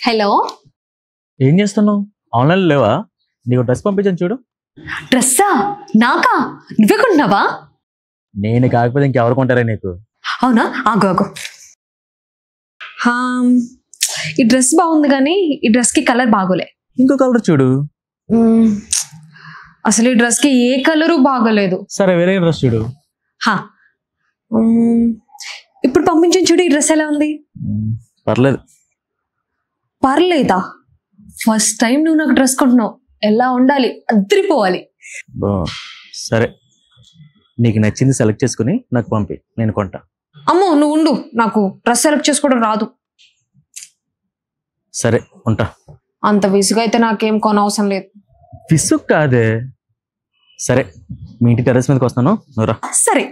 Hello, ఏం చేస్తున్నావు? Online లేవా? నీకు డ్రెస్ పంపించాను చూడు. డ్రెస్సా? నాకా? నువ్వే కొంటున్నావా? నేను కాకపోతే ఇంకెవరు కొంటారా నీకు? అవునా? ఆగు ఆగు. ఈ డ్రెస్ బాగుంది కానీ ఈ డ్రెస్ కి కలర్ బాగోలే. ఇంకో కలర్ చూడు. అసలు ఈ డ్రెస్ కి ఏ కలరు బాగోలేదు. సరే వేరే డ్రెస్ చూడు. ఇప్పుడు పంపించాను చూడు, ఈ డ్రెస్ ఎలా ఉంది? పర్లేదు. పర్లేదా? ఫస్ట్ టైం నువ్వు నాకు డ్రెస్ కొంటున్నావు, ఎలా ఉండాలి? అదిరిపోవాలి. సరే, నీకు నచ్చింది సెలెక్ట్ చేసుకుని నాకు పంపి, నేను కొంటా. అమ్మో నువ్వు ఉండు, నాకు డ్రెస్ సెలెక్ట్ చేసుకోవడం రాదు. సరే ఉంటా. అంత విసుగు అయితే నాకేం కొనవసరం లేదు. విసుగు కాదే. సరే, మీ ఇంటి టెర్రస్ మీదకి వస్తాను, నువ్వు రా. సరే.